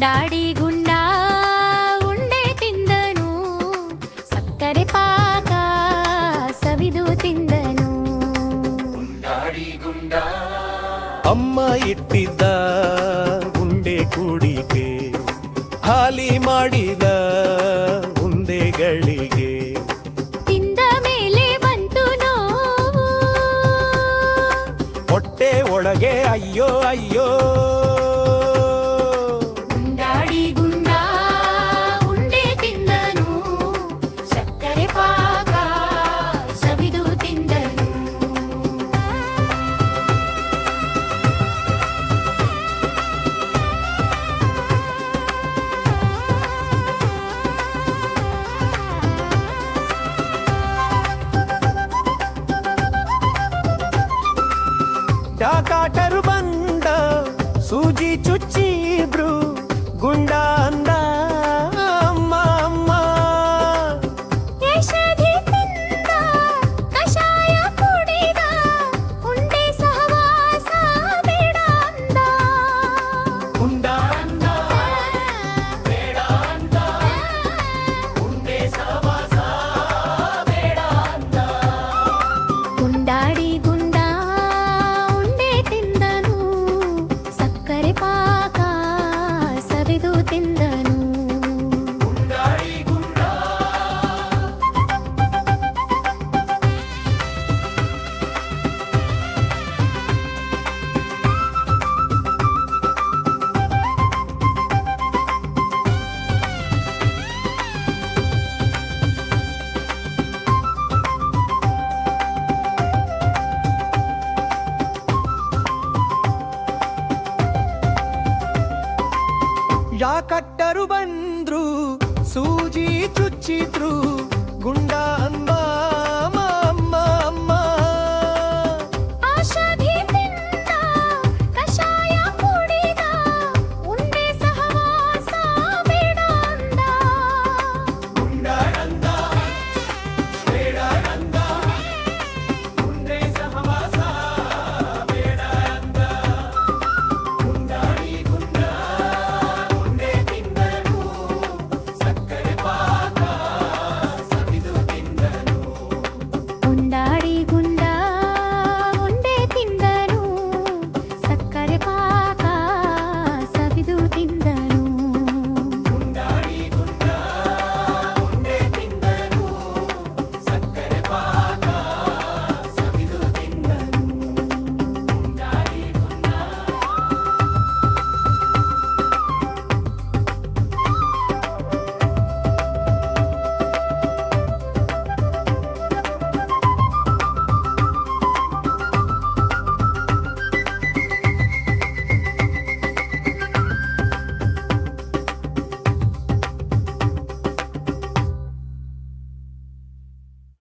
ಗುಂಡಾಡಿ ಗುಂಡ ಉಂಡೆ ತಿಂದನು, ಸಕ್ಕರೆ ಪಾಕ ಸವಿದು ತಿಂದನು. ಗುಂಡಾಡಿ ಗುಂಡ ಅಮ್ಮ ಇಟ್ಟಿದ್ದ ಉಂಡೆ ಕೂಡಿಗೆ, ಹಾಲಿ ಮಾಡಿದ ಉಂಡೆಗಳಿಗೆ ತಿಂದ ಮೇಲೆ ಬಂತು ನೋವು, ಹೊಟ್ಟೆ ಒಳಗೆ ಅಯ್ಯೋ ಅಯ್ಯೋ. ಗುಂಡಾಡಿ ಗುಂಡ ಉಂಡೆ ತಿಂದನು, ಸಕ್ಕರೆ ಪಾಕ ಸವಿದು ತಿಂದನು. ಡಾಕಾಟರು ಬಂದ ಸೂಜಿ ಚುಚ್ಚಿಬ್ರು, ಗುಂಡ ಅಂದ ಅಮ್ಮ ಅಮ್ಮ. ಔಷಧಿ ತಿಂದ ಕಷಾಯ ಕುಡಿದ, ಉಂಡೆ ಸಹವಾಸ ಬೇಡ ಅಂದ. ಗುಂಡ ಅಂದ ಬೇಡ ಅಂದ, ಉಂಡೆ ಸಹವಾಸ ಬೇಡ ಅಂದ. ಗುಂಡಾಡಿ ಗುಂಡ ಉಂಡೆ ತಿಂದನು, ಸಕ್ಕರೆ ಪಾಕ ಸವಿದು ತಿಂದನು. ಗುಂಡಾಡಿ ಗುಂಡ ಯಾಕಟ್ಟರು ಬಂದ್ರು ಸೂಜಿ ಚುಚ್ಚಿದ್ರು, ಗುಂಡ